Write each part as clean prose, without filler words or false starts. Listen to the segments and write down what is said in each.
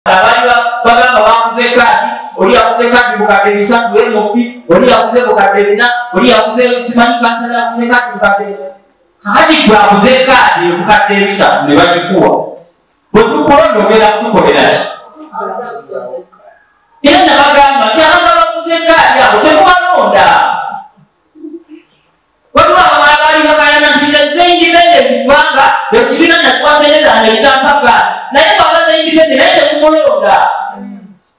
bagamba bakuze kadi oli yakuze kadi bukadde bisatu emopi oli yakuze bukadde bina oli yakuze simanyi kansala yakuze kadi bukadde kakati gwakuze kadi bukadde bisatu ne bagikuwa bwe tukulondogera kutukolera ki era nabagamba nti abantu abakuze kadi abo temubalonda waliwo abamala bali bakayana nti ze independent kubanga ekibiina nakiwasendeza nekitampaka naye bagaze independent naye tekumulonda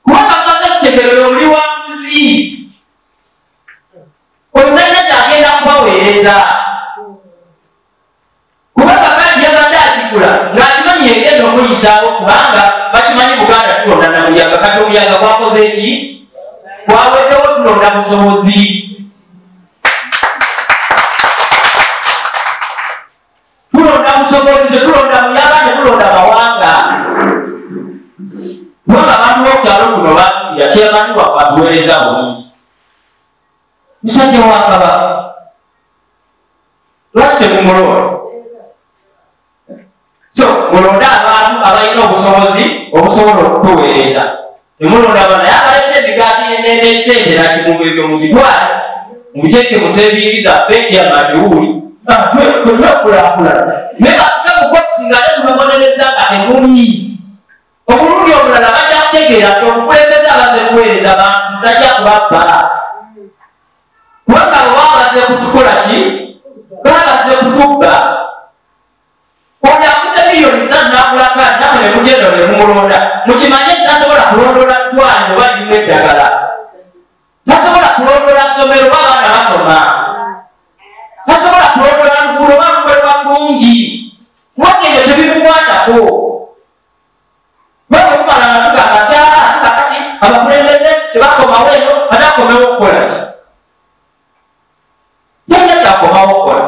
kubanga amaze kutegerera omuli wanguzi oyo talina kyagenda kubaweereza kubanga kandi yaganda akigula ng'akimanyi yegenda omuyisaawo kubanga bakimanyi Buganda tulonda na muyaga kati omuyaga gwakoze eki gwaweddewo tulonda busobozi tulonda busobozi tetulonda muyaga tetulonda mawanga kubanga abantu b'okukyalo kuno bakulira kyemanyiwa batuweereza bulungi musajja wa Kabaka lwaki temumulonda so mulonda abantu abalina obusobozi obusobola okutuweereza temulonda bana naye abaleta ebigaati n'esente nakimubebyo mu bitwale mubiteeke mu seviiri zaffe ekyamadiwuli twekulaakulana naye bakukakukwa okusinga ate tubabonereza nga temuli obulungi obulala bajja kutegeera nti omukulembeze abaze kuweereza abantu tajja kubabba kubanga bwebabaze kutukola ki babaze kutubba ono akudde miliyoni 5 n'akulaka namwe ne mugenda ne mumulonda mukimanye nti tasobola kulondola ddwaliro oba limu eddagala tasobola kulondola ssomero oba abaana basoma tasobola kulondola luguudo oba lukolebwa bulungi kubanga ebyo tebimukwatako bwe kumala nga tugamba kakati abakulembeze tebakomawo eno ate akomewo okukola ki yalina kyakomawo okukola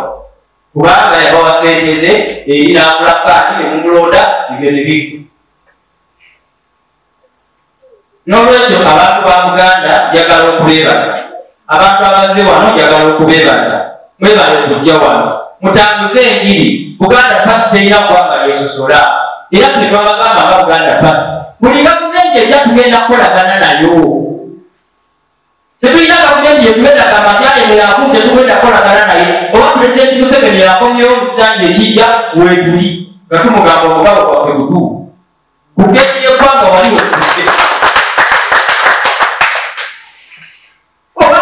kubanga yabawasenteze eri n'akulakaati ne mumulonda ebyo ne bigwa n'olwekyo abantu ba Buganda njagala okubeebaza abantu abaze wano njagala okubeebaza mwebale okujja wano mutambuze enjiri Buganda pasi terina ggwanga lyesosola era tuli twabagamba nga Buganda pasi buli gavumenti ejja tugenda kukolagana nayo tetulina gavumenti yetugenda kamatyalemerako tetugenda kukolagana naye oba pulezidenti Museveni yakomyewo mu kisanja ekijja weetuli nga tumugamba omugabo gwaffe butuufu ku geti y'eggwanga wali wetudde oba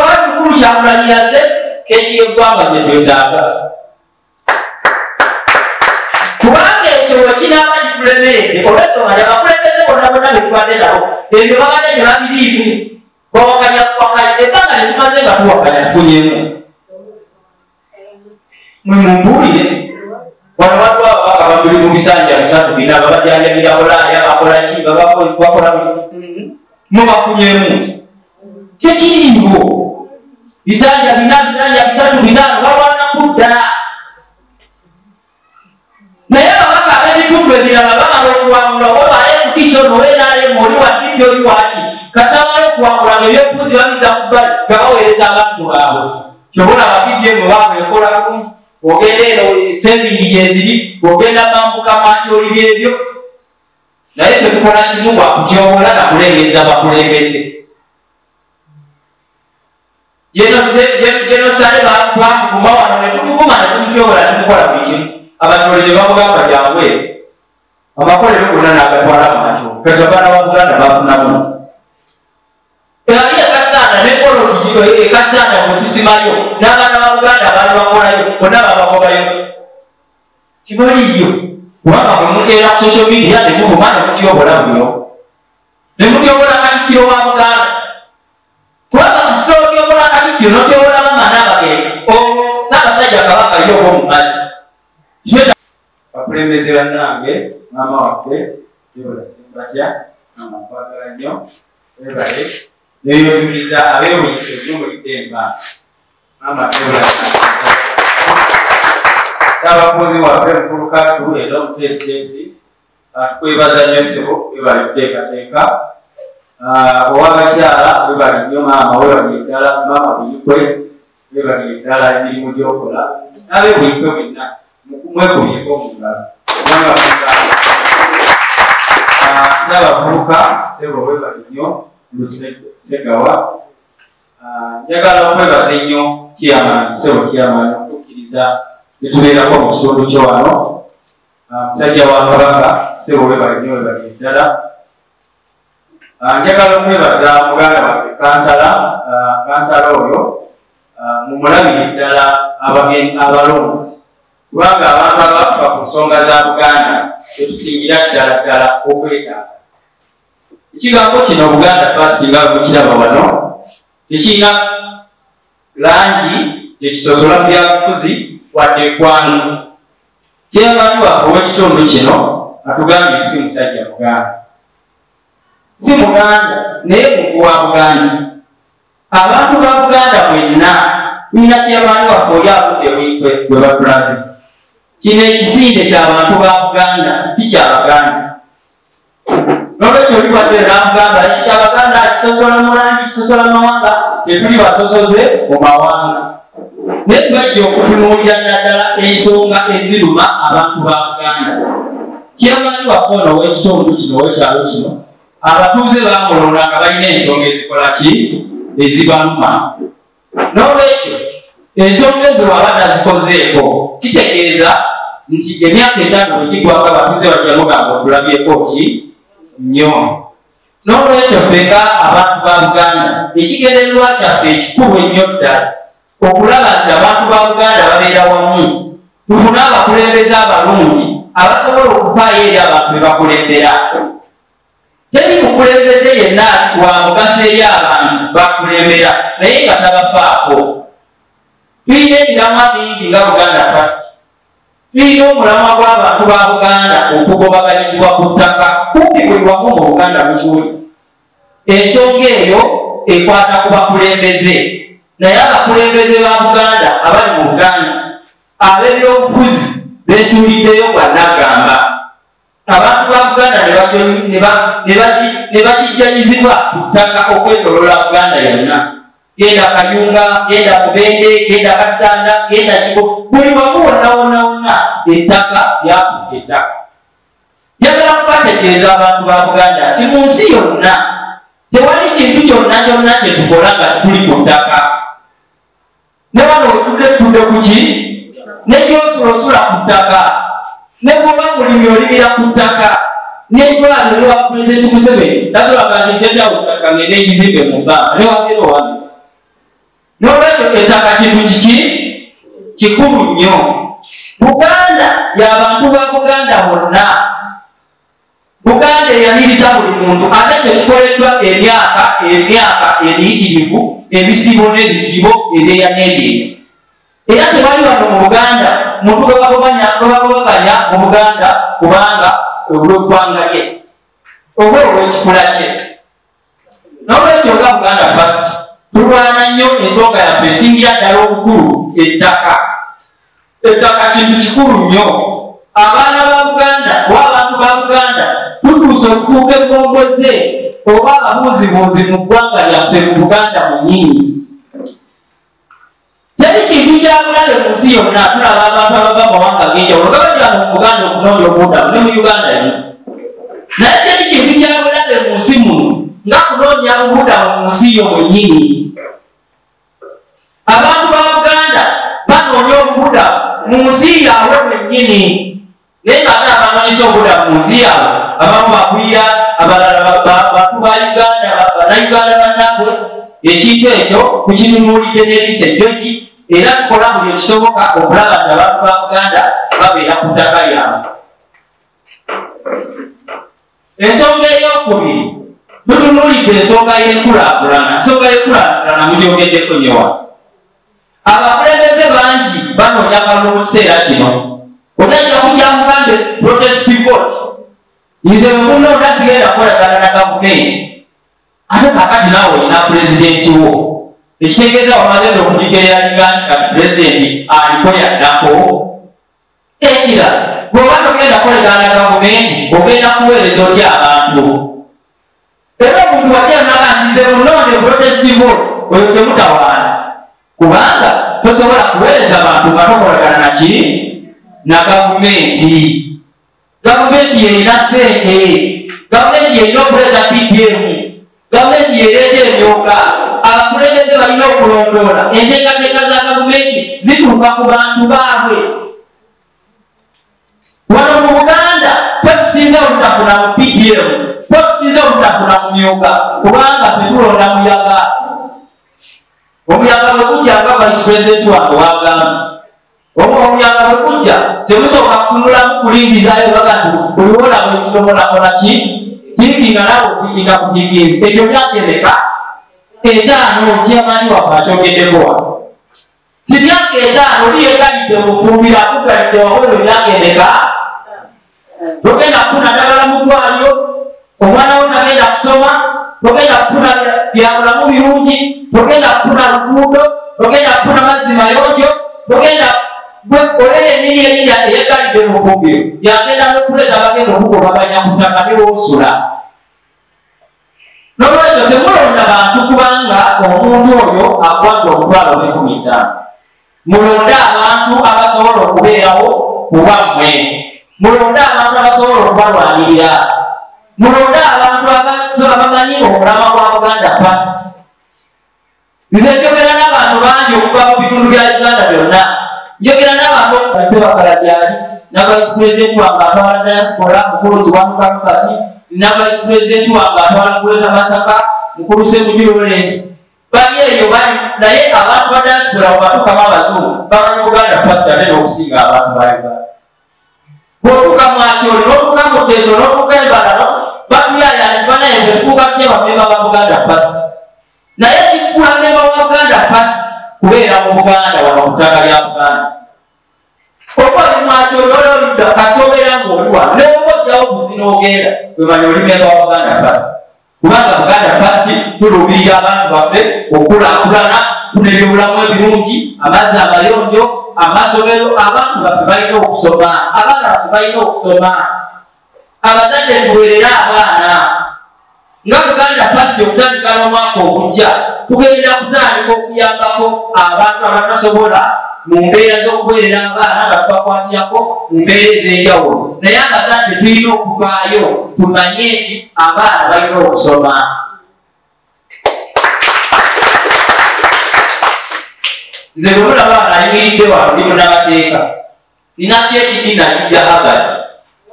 walikulu kyamulanyaze keki y'eggwanga gye twetaaga kubanga ekyo wekinaaba kitulemeredde olwensonga abakulembeze bonna bonna betubadde nabo ebyo babadde ne babiriimu bawakanya kuwakanya ebbanga ne tumaze nga tuwakanya tufunyemu mwe mumbuulire wano waliwo ababaka babiri mu bisanja 3 bina babajjanjabira bulaaya bakola ki bakola mubafunyemu tekiriiwo bisanja 3 bina bawana kudda naye ababaka ab'ebitundu ebirala bamala okuwangula oba balemukisa nowenaalemu oli waddibi oli waki kasawala okuwangula ng'ebyobufuzi babiza ku bbali nga baweereza abantu baabwe kyobola abapidyemu bakwekola bulungi ogenda eno sembingi gyeziri ogenda mambuka makyoli byebyo naye tetukola kimu bwakutyobola nakulengeza bakulembeze genosale bakuvuma wano netumuvuma netumutyobola nemukola buli kimu abatole ne bamugamba jangwe amakolero gonna n'agatwala makyo kati abaana ba Buganda bafunamu ali akasaana nekologi ekasaana bwetusimayo n'abaana ba Buganda baali bakolayo bonna babagobayo tibaliyo kubanga bwe mukeera ku social media nemuvuma nemutyobola buyo nemutyobola Katikkiro wa Buganda kubanga kusitotyobola Katikkiro notyobola mama n'abagere olwo Ssaabasajja Kabaka yoko mu mazzi bakulembeze bannange maama waffe yebasimbatya amakwagala nnyo webale neyozuliza abeewulize ebyomulidde embanga maama Ssaabakozi waffe Mukulu era omuteesiteesi tukwebaza nnyo ssebo webale kuteekateeka owabakyala webale nnyo maama webalire ddala maama buyikwe webalire ddala emirimu gy'okola n'abeebuyikwe bwenna mwekubyeko omungalo Sinabavubuka sebo webali nnyo Segawa. Njagala okwebaza ennyo Chairman Sebo Chairman okukkiriza netubeerako mu kitundu kyo wano. Musajja wa Kabaka Sebo webali nnyo webali ddala. Njagala okwebaza muganda wange kansala oyo mumulabire ddala abalonzi kubanga abantu abakufa ku nsonga za Buganda tetusingira ddala okwetaaga. Ekigambo kino Buganda twasinga mukiraba wano tekirina langi tekisosola mu byabufuzi wadde eggwanga. Chairman waffe ow'ekitundu kino atugambye si musajja Buganda, si Muganda naye muntu wa Buganda. Abantu ba Buganda mwenna tulina Chairman waffe oli avudde bwe batulaze. Kino ekisinde ky'abantu ba Buganda si ky'Abaganda. N'olwekyo oli wadde n'amugamba eky'Abaganda kisosola mu langi kisosola mu mawanga tetuli basosoze mu mawanga. Naye tubajja okutunuulira naddala ensonga eziruma abantu ba Buganda. Chairman waffe ono ow'ekitundu kino ow'ekyalo kino abatuuze baamulonda nga balina ensonga ezikola ki ezibaluma. N'olwekyo ensonga ezo bw'aba tazikozeeko kitegeeza nti emyaka 5 egigwako abatuuze bajja mugamba otulabyeko ki nnyo. N'olwekyo ffenga abantu ba Buganda ekigendererwa kyaffe ekikulu ennyo ddala okulaba nti abantu ba Buganda babeera wamu, tufune abakulembeze abalungi abasobola okufaayo eri abantu be bakulembera. Teri mukulembeze yenna wa mugaso eri abantu bakulembera naye nga tabafaako. Tulina emiramwa mingi nga Buganda Trust. Tulina omulamwa gw'abantu ba Buganda okugobaganyizibwa ku ttaka kumpi buli wamu mu Buganda mukiwuli. Ensonga eyo ekwata ku bakulembeze, naye abakulembeze ba Buganda abali mu Buganda ab'ebyobufuzi beesuuliddeyo bwannagamba. Abantu ba Buganda ne bakijjanyizibwa ku ttaka okwetoloola Buganda yonna. Genda Kayunga, genda Mubende, genda Kasanda, genda Kigo, buli wamu wonna ettaka lyakuba ettaka. Njagala kubategeeza abantu ba Buganda nti mu nsi yonna tewali kintu kyonna kye tukola nga tuli ku ttaka. Ne wano tutudde ku ki? Ne gy'osula ku ttaka. Ne bw'oba mulimi olimira ku ttaka. N'eddwaliro lwa Pulezidenti Museveni tasobola State House kaka ngende egizimbe mu bbanga ne wagera owano. N'olwekyo ettaka kintu kiki kikulu nnyo. Buganda y'abantu ba Buganda bonna. Buganda eyaniriza buli muntu ate tekikoleddwa emyaka emiyitirivu ebisibo n'ebisibo ebeeya n'ebyeya. Era tebali wano mu Buganda muntu gwe babaganya mu Buganda kubanga olw'eggwanga lye oba olw'ekikula kye. N'olwekyo nga Buganda Trust tulwana nnyo ensonga yaffe esingira ddala obukulu ettaka. Ettaka kintu kikulu nnyo. Abaana ba Buganda oba abantu ba Buganda tutuuse okufuuka eggomboze oba ababuuzibuuzi mu ggwanga lyaffe mu Buganda munnyini. Teri kintu kyabulabe mu nsi yonna tulaba abantu abava mu mawanga ag'enjawulo nga bajja mu Buganda okunoonya obubudamu ne mu Uganda yonna. Naye teri kintu kyabulabe mu nsi muno nga kunoonya obubudamu mu nsi yo mwennyini. Abantu ba Buganda banoonya obubudamu mu nsi yaabwe mwennyini. Naye ng'ate abanoonyesa obubudamu mu nsi yaabwe abamu bagwira, abalala bantu ba Uganda, bannayuganda bannaabwe. Ekintu ekyo tukitunuulidde n'eriiso ejjogi era tukola buli ekisoboka okulaba nti abantu ba Buganda babeera ku ttaka lyabwe. Ensonga ey'okubiri tutunuulidde ensonga y'enkulaakulana. Ensonga y'enkulaakulana mugyogeddeko nnyo wano. Abakulembeze bangi banoonya kalulu mu kiseera kino. Otayinza kujja mugambe protest vote. Nze bwe munno otasigenda kukolagana na gavumenti ate kakati naawe olina pulezidenti wo. Ekitegeeza wamaze n'okudikirira kati pulezidenti aliko yaddako. Ekirala bw'oba togenda kukolagana na gavumenti ogenda kuweereza otya abantu. Era omuntu wajja naga nti nze munoonye protest vote oyo temutawaana. Kubanga tosobola kuweereza abantu nga tokolagana na ki? Na gavumenti. Gavumenti yerina ssente. gavumenti yerina okuleeta PDM, gavumenti yereeta emyooka, abakulembeze balina okulondoola enteekateeka za gavumenti zituuka ku bantu baabwe. Wano mu Buganda twetusinze obutafuna mu PDM, twetusinze obutafuna mu myooka kubanga tetulonda muyaga. Omuyaga bwe gujja nga vice president wange wagamba, omuyaga bwe gujja temusooka kutunulamu kulingizayo baga nti buli wola buli kidomolakola ki tiikinga nawe otiikinga ku tiikinzi. Ekyo byatemeka 5 kyamanyi wakwakyogedeko wa timyaka 5 liyegalidde mufumbira akugalidde wawero byagendeka togenda kufuna ddagala mu ddwaliro, omwana wo tagenda kusoma, togenda kufuna byabulamu birungi, togenda kufuna luguudo, togenda kufuna mazzi mayonjo, togenda olera emiri eyina eyegalidde mufumbiro yagenda nokuleeta bagenda okugobaganya ku ttaka niwoosula. Nolwekyo temulonda bantu kubanga omuntu oyo akwadde omutwalo ne15. Mulonde abantu abasobola okubeerawo kubammwe, mulonde abantu abasobola okubalwanirira, mulonde abantu abamanyi omulama gwa Buganda First. Nze njogera n'abantu bangi okuva mu bitundu bya Uganda byonna, njogera n'abantu Ssebakalajjali na vice president wange atwala diaspora mukulu Kiwanuka kati na vice president wange atwala kuleta Masaka mukulu Ssemujju Lawrence bali eyo bali naye abantu ba diaspora wabatukamu abazungu bamanyi Buganda First ate n'okusinga abantu ba Uganda. Bw'otuuka mu Akyoli n'otuuka mu Teso n'otuuka Embalalo batuyaya nti banaye befuuka tutya bamemba ba Buganda First, naye kifuula memba wa Buganda First kubeera mu Buganda wano ku ttaka lya Buganda. Oba oli mu Akyoli ololudda kasoobera ng'oliwa n'oba ojjawo buzi n'ogenda wemanya oli memba wa Buganda First, kubanga Buganda First tulubirira abantu baffe okulaakulana, tuna ebyobulamu ebirungi, amazzi amayonjo, amasomero, abantu baffe balina okusoma, abaana baffe balina okusoma, abazadde tuweerera abaana. Nga Buganda First okutandika n'omwaka ogujja tugenda kutandika okuyambako abantu abatasobola mu mbeera z'okuweerera abaana nga tubakwatirako mu mbeera ez'enjawulo, naye abazadde tulina okuvaayo tumanye nti abaana balina okusoma. Nze bwe mulaba ayimiridde wano ndi munnabateeka, nina PhD najijja Harvard,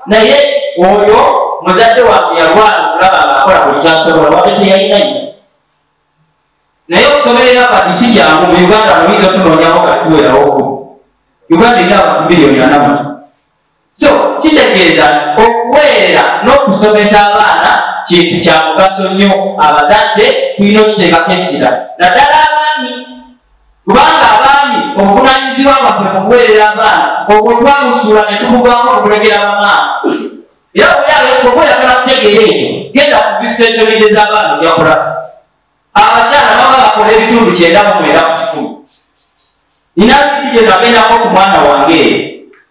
naye oyo muzadde wange yalwana okulaba ng'akola buli kyasobola wadde teyalinayo. Naye okusomerera Harvard si kyangu mu Uganda muyinza otunoonyawo nga tuwerawo. Uganda erina abantu miliyoni 4. So kitegeeza okuweerera n'okusomesa abaana kintu kya mugaso nnyo. Abazadde tulina okiteekako essira, naddala abaami, kubanga abaami obuvunaanyizibwa bwaffe mu kuweerera abaana obwo twamusuula ne tumuvaako okulegera bamaama. Era bwe oyagala kutegeera ekyo genda ku visitation z'abaana ojja kulaba abakyala baba bakola ebitundu 99 ku 10. Nina bibiri gye nagendako ku mwana wange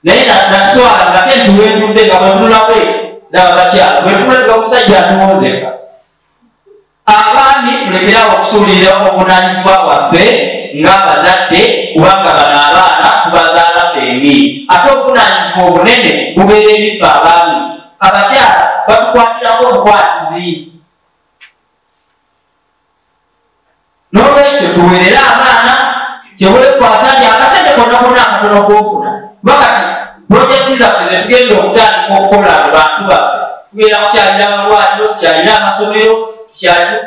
naye naswala ngate ntuwentudde nga bwetunulawe n'abakyala bwetunulabika omusajja atuwonzeka. Abaami tulekerawo okusuulirira obuvunaanyizibwa bwaffe ng'abazadde kubanga bano abaana tubazaala fembi, ate obuvunaanyizibwa obunene bubeera ebiffe abaami. Abakyala batukwatirako obukwatizi. N'olwekyo tuweerere abaana kyebwekwasa nti akasente konna konna akatono k'ofuna bakati pulojekiti zaffe ze tugenda okutandika okukola abantu baffe tubeera kukyalira amalwaliro, tukyalira amasomero,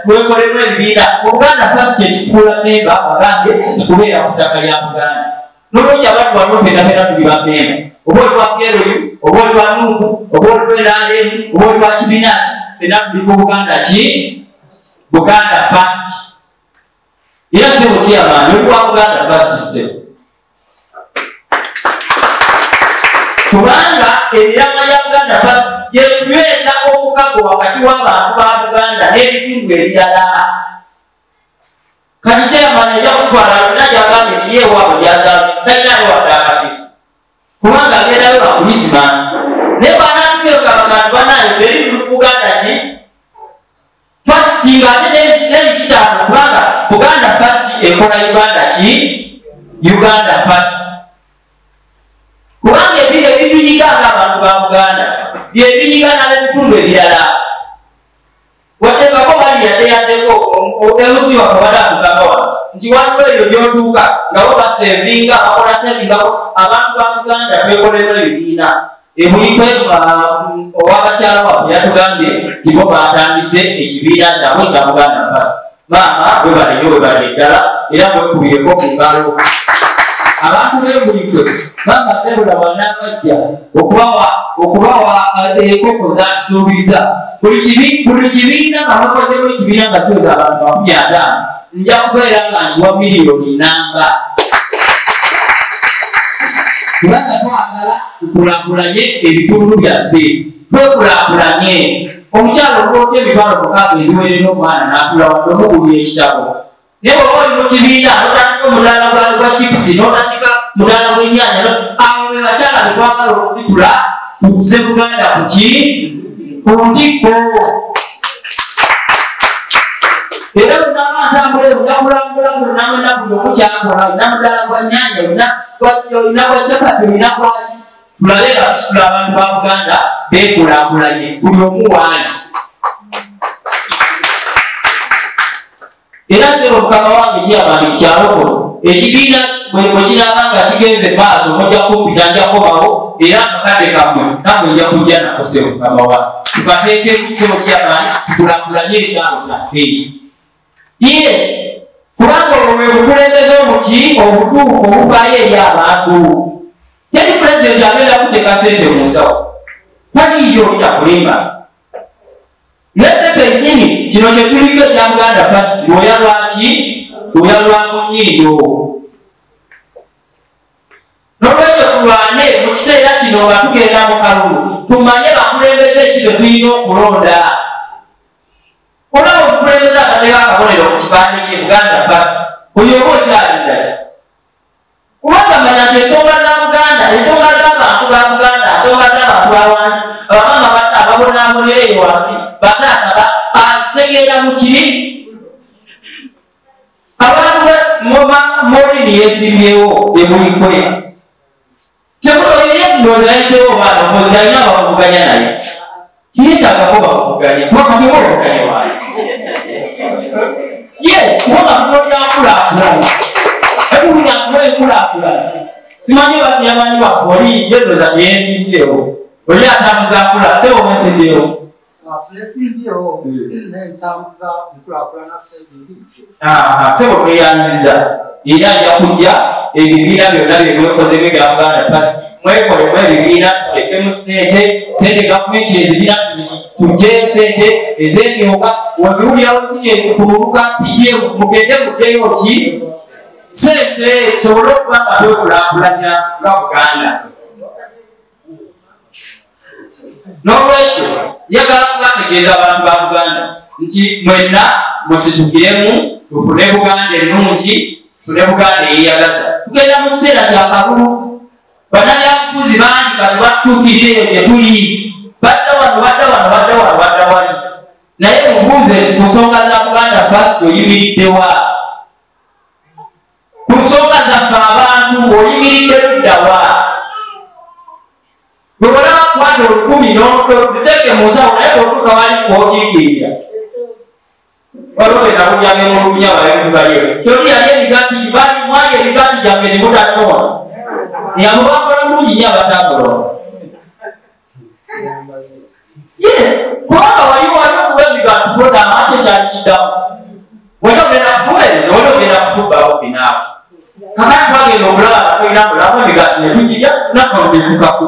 twekolemu ebibiina. Obuganda First ekikufuula memba abagambe tukubeera ku ttaka lya Buganda. N'olwekyo abantu bano ffenna tuli bamemba, oba oli wa PLU, oba oli wa Nuupu, oba oli wa NRM, oba oli wa kibiina ki, ffenna tuli ku Buganda ki? Buganda First. Era sebo kyamaanyi oli wa Buganda First sebo. Kubanga emirama ya Buganda First yekunyweza obukago wakati w'abantu ba Buganda n'ebitundu ebirala. Kati kyamaanyi ajja kutwala alina gy'agambye nti ye ewaabwe gy'azaala talinayo wadde akasiisa kubanga agendayo lwa Krisimansi. Naye bw'anaatukeyo abantu banayo beri mu Buganda ki First ng'ate n'ebikitaano kubanga Buganda First ekola Uganda ki? Uganda First. Kubanga ebintu ebinyiga ng'abantu ba Buganda bye binyiga n'ab'ebitundu ebirala. omusi wakabada kugamba nti waliwo eyo gy'otuuka nga bo basevinga bakola sevingako abantu ba Buganda twekolera ebibiina emuikwe owabakyala waffe yatugambye nti bo batandise ekibiina kyabwe kya Buganda First. Maama webalenyo webale ddala era mwekubireko ku ngalo abantu b'emuikwe maama Debula wanabajja okubawa enkoko zasuubiza buli kibiina nga bakozemu ekibiina nga kiweza abantu 50 nja kubeera nga nkiwa miliyoni namba kubanga twagala tukulaakulanye ebitundu byaffe twekulaakulanye omukyalo okwota emibalo mukaaga eziwerera omwana n'atula wadde omugulira ekitabo naye bw'oba oli mu kibiina n'otandika omudaala gwa chipusi n'otandika mudaala gw'ennyaanya abo be bakyala be twagala okusitula tuze Buganda ku ntikko era bunaaba ntambula bunakulambula bulinaamwena buli omukyakola olina mudaala gwa nnyaanya olina gwa capati olina gwaki tulabe nga tusitula abantu ba Buganda beekulaakulanye buli omu waali era sebo mukama wange kyabandi kukyalokolo ekibiina bwe kinaaba nga kigenze maaso mujja kumpita nja komawo era akakadde kammwe namwe nja kujja nako sebo mukama wange tukateekeko sebo kyabandi tukulaakulanye ekyalo kyaffe. Yes, kubanga olwo bwe bukulembeze omuki obutuufu obuvaayo eri abantu. Teri pulezidenti agenda kuteeka ssente mu nsawo taliiyo olitakulimba netepe nnyini kino kye tuliko ekya Buganda First lwoya lwaki lwoya lwa munyindo n'olwekyo tulwane mu kiseera kino nga tugenda mu kalulu tumanye bakulembeze ki be tulina okulonda olaba omukulembeze akateeka akabonero ku kipande kye Buganda First oyo oba okyalidda ki kubanga manya nti ensonga za Buganda ensonga z'abantu ba Buganda ensonga z'abantu ba wansi abamama bato ababonaabonera eyo wansi bataata azitegeera mu kiri abantu molini yeesimbyewo emulikwe temuloyeye ndowooza yayiseewo obaana omuzi alina abakuvuganya naye kiyetaagako bakuvuganya kubakatiwa obuvuganya waayo yes kubanga tunonakulaakulana ebulira kuba enkulaakulana simanyi bati yamanyi wakoli yendooza yeesimbyewo oli atambuza akula sebo mwesimbyewo sebo tweyanziza era ajja kujja ebibiina byonna byebwekoze bigera Buganda First mwekolemu ebibiina tulekemu sente gavumenti ezibiina tujjeyo sente ez'emyuka oziwulirawo zigezi kululuka pije mugende mugyeyo ki sente sobole okuba nga twekulaakulanya nga Buganda. N'olwekyo njagala kubategeeza abantu ba Buganda nti mwenna musitukiremu tufune Buganda ennungi tufune Buganda eyeyagaza tugenda mu kiseera kya kalulu bannabyabufuzi bangi kati batutuukirira eyo gye tuli badda wali naye mubuuze nti ku nsonga za Buganda First oyimiriddewa ku nsonga zaffe abantu oyimiridde luddawa bwebona bakwata 10 n'otuteeke mu nsawo naye bwotuuka wali kwokiikirira waliwo benabulyange mulumya balemugaliyo kyoli yali ebigati bali mwali ebigati gyange ne mutanona yabo bakola bulungi nnyo abatagolola kubanga wali okuba ebigati kuloda amate kyali kiddamu wali ogenda kubuweereza wali ogenda kutubbawo binaawe kakati twagenda okulaba natulina mulamu ebigati ne tugirya nakondefukaku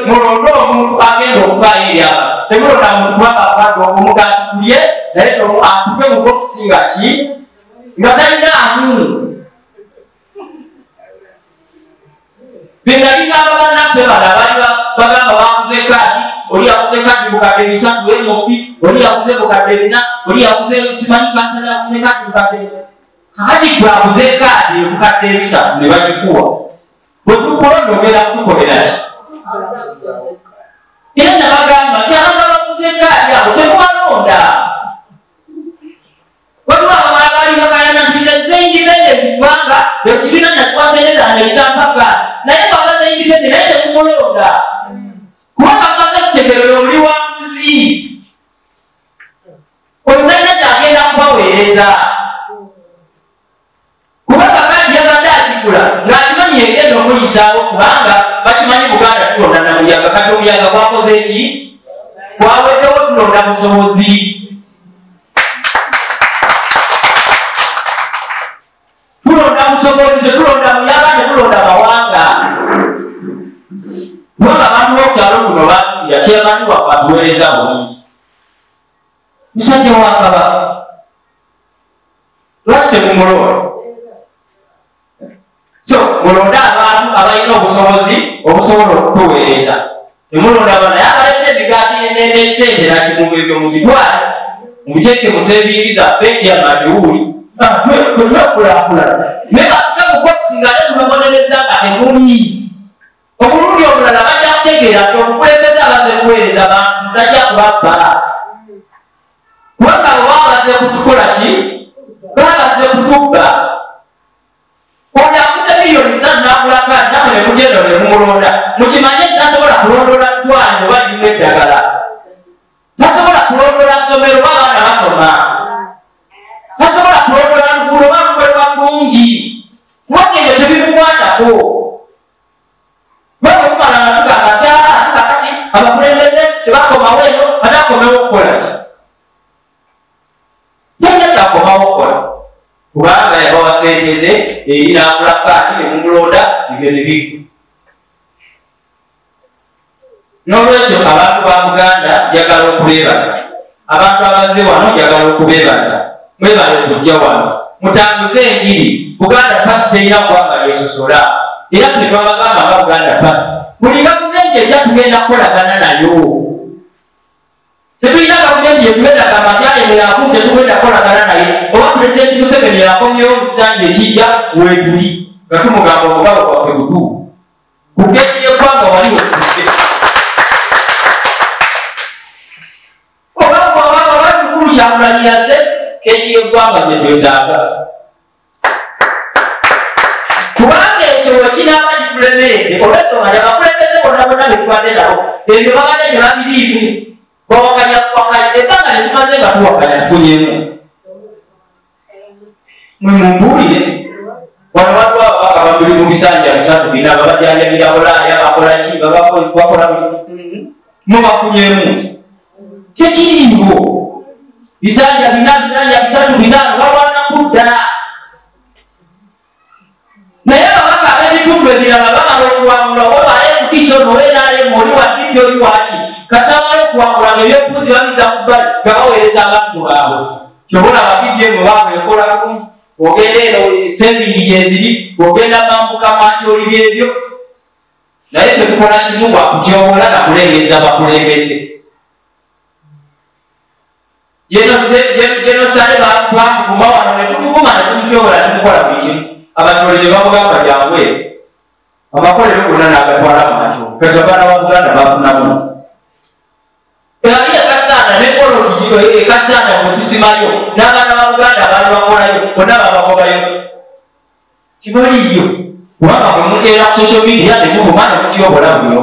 mulonde omuntu agenda okuvaayo eri abantu temulonda muntu kubakakwata omugati kulye naye atuke mu bokisi nga ki nga talinaamu bengalinga abannaffe bala bali bagamba baguze kaadi oli yaguze kaadi bukadde 3 emopi oli yaguze bukadde 4 oli yaguze simanyi kansala yaguze kaadi bukadde kakati gwaguze kaadi bukadde 3 ne bagikuwa bwe tukulonda ogenda kutukolera ki era nabagamba nti abantu abaguze kaadi abo temubalonda waliwo abamala bali bakayana nti ze independent kubanga ekibiina nakiwasereza nekitampaka naye babaze independent naye tekumulonda olulina kyagenda kubaweereza kubanga kandi yaganda akikula ng'akimanyi yegenda omuyisaawo kubanga bakimanyi Buganda tulonda na muyaga kati omuyaga gwakoze ki gwaweddewo tulonda busobozi tulonda busobozi tetulonda muyaga tetulonda mawanga kubanga abantu b'okukyalo kuno yakyemanyiwa batuweereza bulungi musajja wa Kabaka lwaki temumulonda so mulonda abantu abalina obusobozi obusobola okutuweereza temulonda bana yabaleta emigaati n'esente nakimubebyo mu bitwale mubiteeke mu seviiri zaffe ekiyamadiwuli twekulaakulana naye bakamukokusinga ate tubabonereza nga temuli omulundi omulala bajja kutegeera nti omukulembeze abaze kuweereza bantu tajja kubabbala kubanga bwebabaze kutukola ki babaze kutubba oyakutte miliyoni 5 n'akulaka namwe ne mugenda ne mumulonda mukimanye nti tasobola kulondola ddwaliro oba limu eddagala tasobola kulondola ssomero oba abaana basoma tasobola kulondola luguudo oba lukolebwa bulungi kubanga ebyo tebimukwatako bwe kumala nga tugamba kati abakulembeze tebakomawo eno ate akomewo okukola ki yalina kyakomawo okukola kubanga yabawa sente ze eri n'akulaka ati ne mumulonda ebyo ne bigwa n'olwekyo abantu ba Buganda njagala okubeebaza abantu abaze wano njagala okubeebaza mwebale okujja wano mutambuze enjiri Buganda Pasi terina ggwanga lyesosola era tuli twabagamba nga Buganda Pasi buli gavumenti ejja tugenda kukolagana nayo tetulina gavumenti yetugenda gamba nti alemeraku tetugenda kukolagana naye oba pulezidenti Museveni yakomyewo mu kisanja ekijja weetuli nga tumugamba omugabo gwaffe butuufu kugeki yeggwanga waliwo tuzze oba mukulu kyamulanyaze keki yeggwanga gye twetaaga kubanga ekyo wekinaaba kitulemeredde olwensonga abakulembeze bonna bonna betubadde nabo ebyo babadde ne babiriimu bawakanya kuwakanya ebbanga ne tumaze nga tuwakanya tufunyemu mumbuulire wano waliwo ababaka babiri mu bisanja 3 bina babajjanjabira bulaaya bakola ki bakola mubafunyemu kyekiriiwo bisanja 3 bina balwana kudda naye ababaka ab'ebitundu ebirala bamala okuwangula oba ayekutiso nowenaalimu oli wadibbi oli waki kasabala okuwangula ng'ebyobufuzi babiza ku bbali nga baweereza abantu baabwe kyobola ababibbi emwe baabwe ekola bulungi ogenda eno sembingi gyeziri ogenda mambuka mwakyoli byebyo naye tetukola kimu bwakutyobola nakulengeza bakulembeze genosale bakuvuma wano netumuvuma netumutyobola nemukola buli kimu abatole ne bamugamba byangwe amakolero gonna n'agatwala mwakyo kati abaana ba Buganda bafunamu eyali ekasaana nekolo ekasaana bwetusimayo n'abaana ba Buganda abaali bakolayo bonna babagobayo kibaliyo kubanga bwe mukeera ku social media nemuvuma nemutyobola muno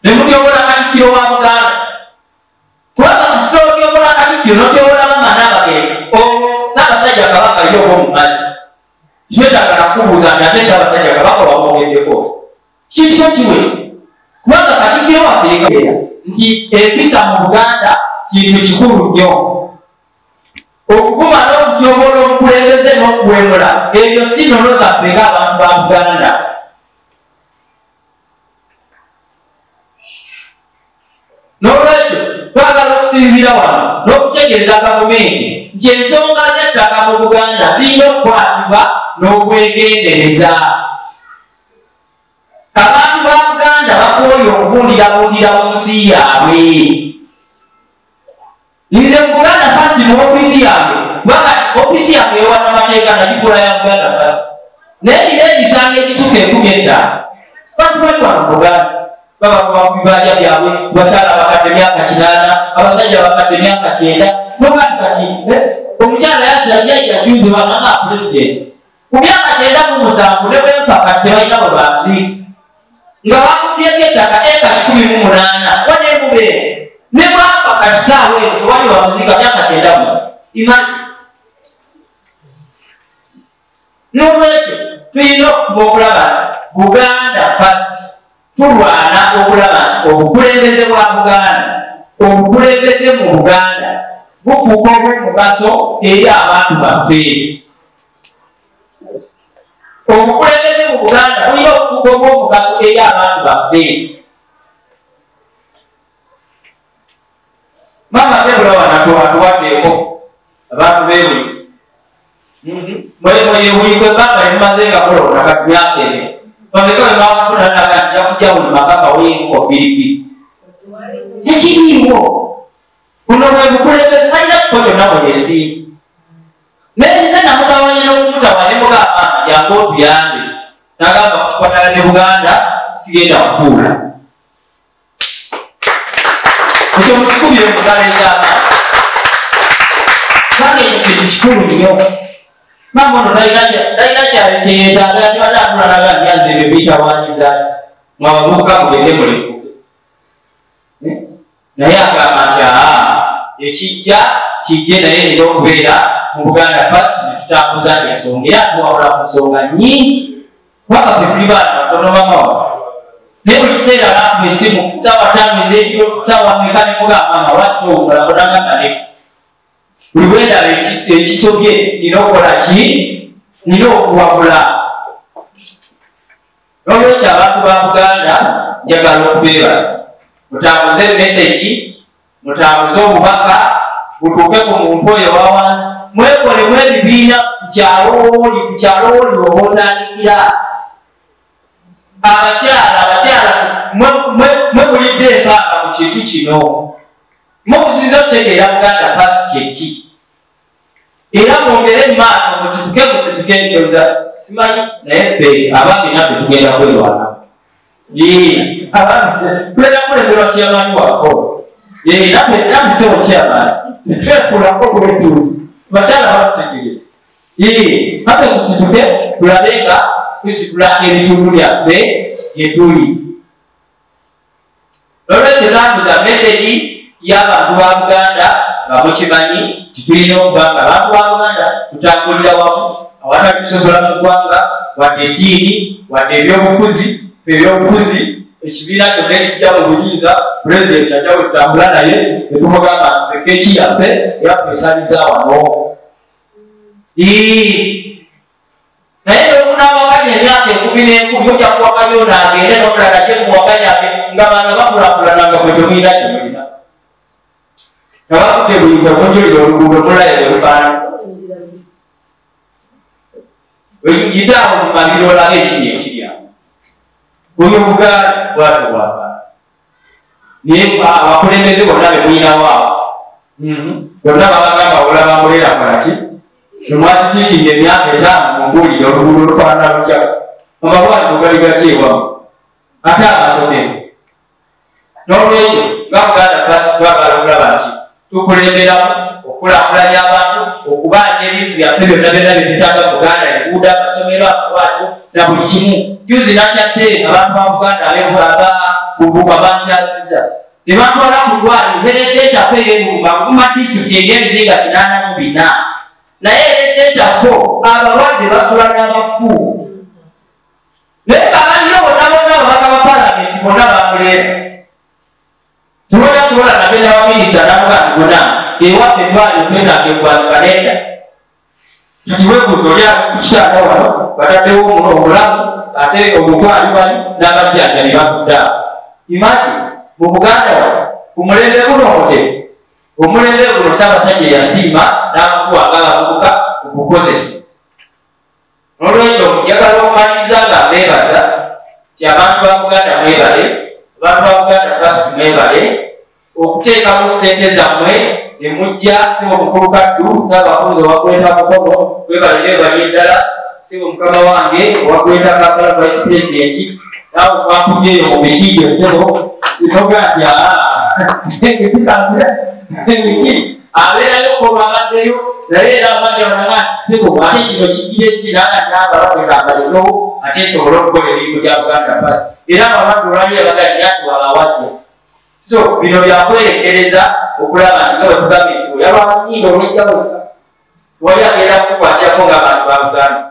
nemutyobola Katikkiro wa Buganda kubanga kusitotyobola Katikkiro notyobola mama n'abageni olwo Ssaabasajja Kabaka yo obwomumazi twetaaga nakubuuza nti ate Ssaabasajja Kabaka wamwogeddeko kikyo kiwe kubanga Katikkiro waffe yegaera nti empisa mu Buganda kintu kikulu nnyo okuvuma n'okutyobola omukulembeze n'okuwemula ebyo si nnono zaffe ng'abantu ba Buganda n'olwekyo twagala okusinziira wano n'okutegeeza gavumenti nti ensonga z'ettaka mu Buganda zirina okukwatibwa n'obwegendereza abantu ba Buganda bakooye okubundira mu nsi yaabwe nze mu Buganda Pasi mu ofiisi yange kubanga ofiisi yange ewana amateeka nagikola ya Buganda Pasi naye nina ebisango ebisuka 15 bantu bali wano mu Buganda babakuba ku bibanja byabwe bakyala bakadde myaka 8 abasajja bakadde myaka 9 nokati kati omukyala yazajja juzi bananga pulezidenti ku myaka 9 ne bwempaka tebalina bwe banziika nga bakubyeko ettaka eka 18 wanemubeere ne bwapaka katisawe tewali bamuziika myaka 9 musa imani n'olwekyo tulina okuba okulaba Buganda first tulwana okulaba nti obukulembeze bwa Buganda obukulembeze mu Buganda bufuuka obw'omugaso eri abantu baffe obukulembeze mu Buganda bulina okufuuka obw'omugaso eri abantu baffe mama bebulawa natuwaddeeko abantu bewe mwebulikwe baba emaze nga mulonda kati myaka ene bameka bebawafuna nja kujja buli makaka wenko biribiri tekiriiwo buno bwe bukulembeze balina kuko kyonna bweyesimba naye nze namugabanya n'okumutawanya mugamba jangu otuyambe nagamba kukwatala ne Buganda sigenda kutuula ekyo mukikubire mugala ekyamaani kubanga ekyo kintu kikulu nnyo mama ono talina kyali kyeyetaaga tibadde atulalaga nyanze ebyo biyitawanyiza mwabavubuka mugende mulekuke naye agamba nti ekijja kijje naye nina okubeera mu Buganda first netutambuza ensonga era tuwabula ku nsonga nnyingi kubanga ffe tuli baana batono mamawa naye buli kiseera nakuba essimu saawa 5 ez'ekiro saawa meka ne mugamba mama lwaki owulabonagamba ne buli bwendaba ekisobye nina okukola ki nina okuwabula n'olwekyo abantu ba Buganda njagala okubeebaza mutambuze emesegi mutambuze obubaka butuuke ku muntu oyo wa wansi mwekolemu ebibiina ku kyalo woli oba otandikira abakyala mwebulidde empanga mu kintu kino mukusinza okutegeera Buganda pasi kyeki era mwongere mu maaso musituke ndoza simanyi naye ffe abambi naffe tugenda kwerwana tuleta kulemerwa kyamaanyi wako naffe tamusewo kyamaanyi netwefuulako bwetuuzi bakyala batusikire naffe tusituke tulabe nga tusitula ebitundu byaffe gyetuli olwekyo nambuza mesegi y'abantu ba Buganda nga mukimanyi kitulina okuba nga abantu ba Buganda tutambulira wamu awatali kusosola mu ggwanga wadde eddiini wadde ebyobufuzi ekibiina kyonna ekijja mu buyinza pulezidenti ajja bwe tutambula naye netubagamba ntufeke eki yaffe era twesaliza wano naye nokunaawakanya emyaka 10 ojja kuwakanya ono agende n'omulala ajje muwakanyake nga baana bakulakulananga bwe tomuyina kyemulina nga bakudde buyinza munjulira oluguudo mulaye bwe lufaanana yitaawo mu mabiri olaga ekiri ekiryamu oyo Buganda bwatyo bwafaana naye abakulembeze bonna be muyinawaawo bonna babagamba olaba mulera kolaki nomwatitiikinga emyaka 5 mumbuulire oluguudo olufaanana lutya amabaliro gali gatyewamu ate amasomero n'olwekyo nga Buganda pasi twagala okulaba nti tukulemberamu okukulaakulanya abantu okubanja ebintu byaffe byonna byonna byetutanga Buganda enguudo amasomero amalwaliro na buli kimu juzi nakyadde abantu ba Buganda ab'ebwaba buvuba bankyaziza ne bantwala mu ddwaliro berezeetako ey'ebumba kuvuma disitulikiti ey'ebizinga 84 naye erezeetako abalwadde basula n'abafu naye ng'abaliyo bonna ababaka ba palamenti bonna bamuleera tebatasobola nagenda baminisita namugandi gona ewaffe eddwaliro twetaaga eggwanga nenda tukiwebuuza oli kukitanda wano bataddewo omulamu ate omufu ali bali n'abajjanjabi batudde imagi mu Buganda wano ku mulembe guno otero omulembe guno Ssaabasajja yasiima n'abakuwanga abavubuka okukozesa n'olwekyo njagala okumaliriza nga mbeebaza ti abantu ba Buganda mwebale abantu ba Buganda basi mwebale okuteekamu ssente zammwe ne mujja sibo mukulu kaddu Ssaabakunzi owakweta mukono webalire eddala sibo mukama wange owakweta Kampala vice president naawe mwakubyeyo mu mikiiyo sebo itoga nti emiti abeerayo kolwabaddeyo naye era abadde banaga nti sebo ate kino kigire kiraga nabalakwekambaleyo ate nsobole okukola emirimu gya Buganda pasi era ababantu olwalira bagati ati wabawajja So bino byakwerekereza okulaba nti nga wetugambye nti yabanyindo olwejjawo wali agenda kukwatirako ng'abantu ba Buganda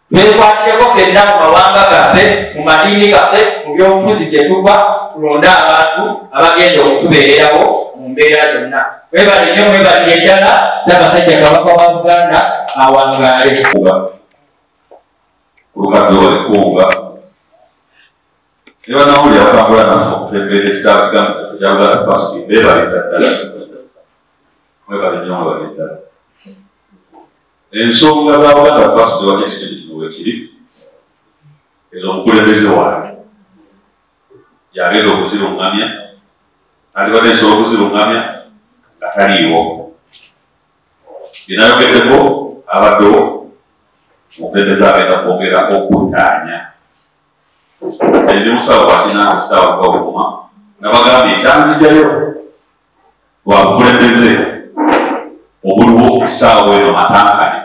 twekwatireko fenna mu mawanga gaffe mu madiini gaffe mu byobufuzi gye tuva tulonde abantu abagenda okutubeererawo mu mbeera zonna webale nnyo mwebalire ddala Ssaabasajja Kabaka wa Buganda awangaale kulukadde walikunga ne banawulira batambula naffe okutegeera ekitabo kigambo kya Buganda First beebaliza ddala mwebale nnyo mwebale ddala ensonga za Buganda First wali ekiseera kino weekiri ez'omukulembeze wange yagenda okuzirungamya alibadde nsobola okuzirungamya nga taliiwo binayogeddeko abaddewo omukulembeze agenda kwongera okuttaanya ndi musawo wakinansi saawa gwawukuma nga bagambye ekyanzijjayo lwa bukulembeze obuliwo essaawa eno matankane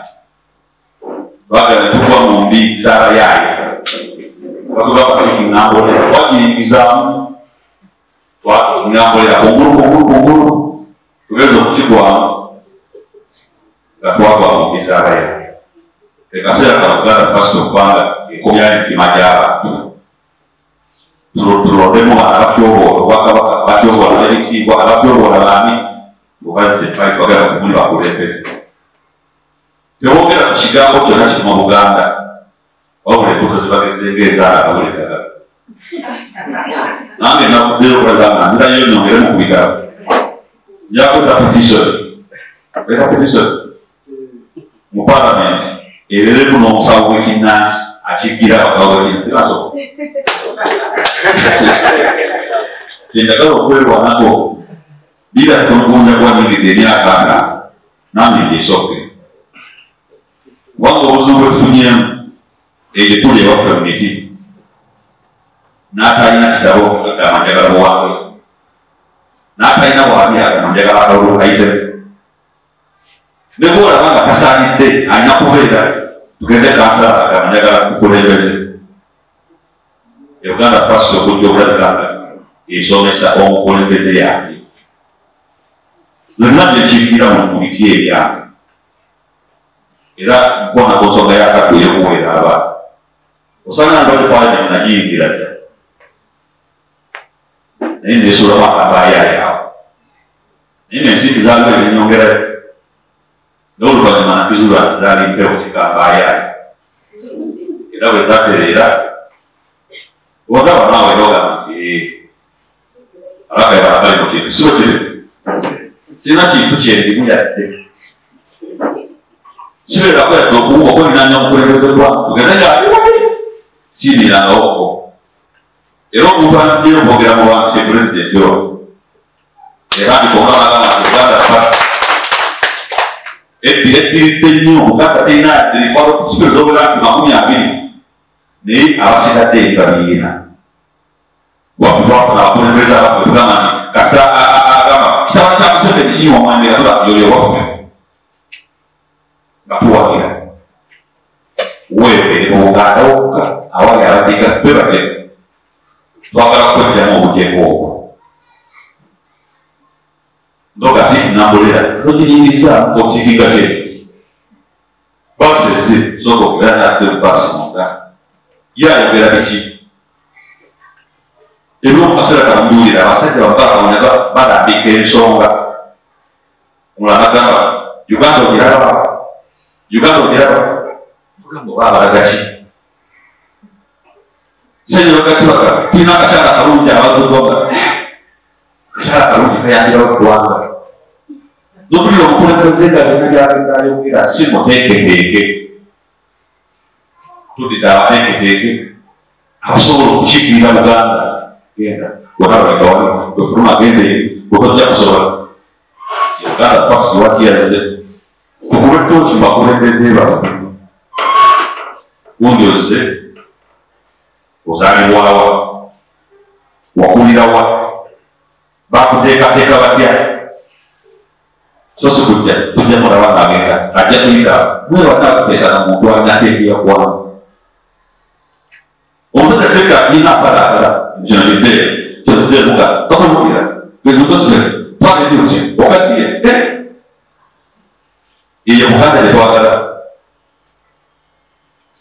bagala tuva mu mbi z'abayaaye batuga patiki ŋŋambolera twagiyingizaamu ŋŋambolera kungulu tugeza okukigwamu nga twagwa mu mbi z'abayaaye ekaseera ka Buganda First okubanga ekomya emitima gy'abantu tulondemu abatyoboola obwakabaka abatyoboola ebitiibwa abatyoboola baami obazze bagala kumuli bakulembeze tewogera ku kigambo kyonna kiri mu Buganda wabula embuto zibagezenga ezaalabulekaga nange nakuddeyo okulaga nga nzirayo nyongere mu kubigala njakweta petition mu palamenti ebeereku n'omusawo gw'ekinnansi akiggira abasawo gw'ekinnansi kyendagala okwerwanako bira tomugonja gwanyingidde emyaka nga nange njesoke kubanga obuzibu bwefunyemu eyo tuli ewaffe mu miti n'atalina kitabo amanjagala buwanguzi n'atalina bwabyaga amanjagala akalulu kayitemu ne bwolaba nga tasaanidde alina kubeera tugeze kansala amanjagala kukulembeze Uganda First okujja okulabika nga esomesa omukulembeze yange zonna byekiikira mu miti ebyange era mpona ku nsonga yakaddu ey'okuweera abaana osanga nga tekwalina nagiyingira dda naye neesulamu akabayaayo awo naye nensimbi zaaliwo ezenyongerayo n'oluvannyuma nakizula nti zaali mpewo zikambayaayo era bwe zatereera wagamba naawe nogamba nti alakayabalagali mu kintu sibo kiri sirina kintu kyendimu yadde sibeerako yadde okulinanya omukulembeze gwange tugeze ngaaliwali siibirangawo era omuntu anzijeyo okwogera mu bantu kye pulezidenti oyo era ndikongabagamba nti Uganda First eddiridde nnyo Buganda terina rifalo kusikiro z'obwera nti 20 naye abasigadde ebibabiina waffe twafuna abakulembeze abaffe tugamba nti kasita agamba kitaba kya Museveni kinywa omwandira tula yoyo waffe nga tuwagira weefe mu Buganda wokka awali abaddiga ffe bate twagala kweddamu obujeeko obwo ndogati nambulira noginyingiza okiikinga kyeki basezi soka okugera nadde basi munda yayogera biki ebyomukaseera kamuduulira abasajja bakakawonyaga balambika ensonga mulala gamba Uganda ogiraba mugamba oba abalagaki senyogatulaga tulina akakyala akalungi abagogoga akakyala akalungi kayambirawo eggwanga nobulira omukulembeze nga byonna byagenda si muteeketeeke tudidde abateeketeeke abasobola okukiikirira Buganda genda wonabagawali wefuluma agende wetojja kusobola Uganda First lwaki yazze tukube tooki mubakulembeze baffe gundi ozze ozaalibwawa wakulirawa bakuteekateeka batya so si tujja mulaba ng'agenda ajja kuyita mwewanaakuteesa na muntu anyateekeya kuwanga omusajja teeka yina asalaasala kino kidde kyotuddemuga tokulumira Nutosime, twali nduchi, wakatiye. Iyo mukanda ne twagala.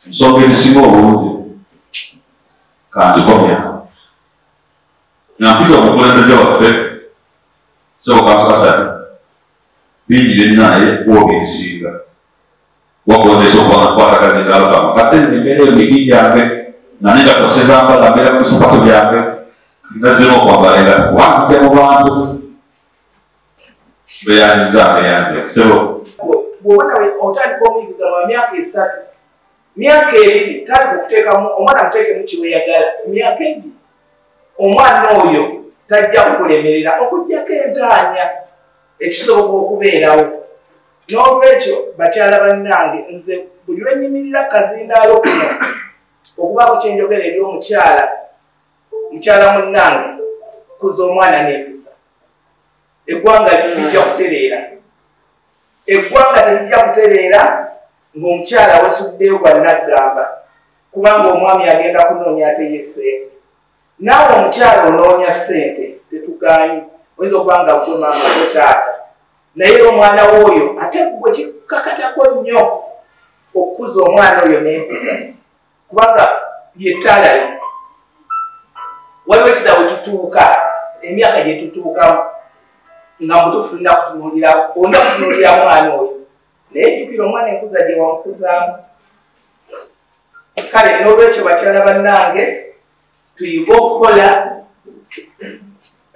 Nsonga ezisinga obulungi. Kanzikomya. Nampita omukulembeze waffe, Ssebo Kansasani. Bingi byonna naye woga ebisinga. Wakuwondesa okukwata kazindaalo kamu. Kate embeera emigi gyange, nga nenda koseza mpala mbeera ku bisapatu byange. Nazirema okwambala engalo. Wanzidde mu bantu. Beyanziza. Ssebo. Bw'obona otandika omuyigiriza mu myaka 3, myaka 2 tandika okuteekamu omwana muteekemu kiweyagala. Myaka 2 omwana oyo tajja kukulemerera okuggyako entaanya ekisoboka okubeerawo. N'olwekyo bakyala bannange nze buli lwe nnyimirira kazindaalo kuno okubaako kye njogera eri mukyala munnange kuza omwana n'empisa. Eggwanga lijja kutereera. Eggwanga terijja kutereera ng'omukyala wasuddeyo gwa naggamba kubanga omwami agenda kunoonya ate ye ssente. Naawe omukyala onoonya ssente tetugaanyi. Oyinza okuba nga gwe maama gwe taata. Naye omwana w'oyo ate gwe kikakatako nnyo okukuza omwana oyo n'empisa. Kubanga ye ttaalayo. Waliwo ekida we tutuuka, emyaka gye tutuukamu nga mutuufu tulina kutunuulira mwana oyo. Naye jjukira omwana enkuza gye wamukuzaamu. Kale n'olwekyo bakyala bannange tuyige okukola.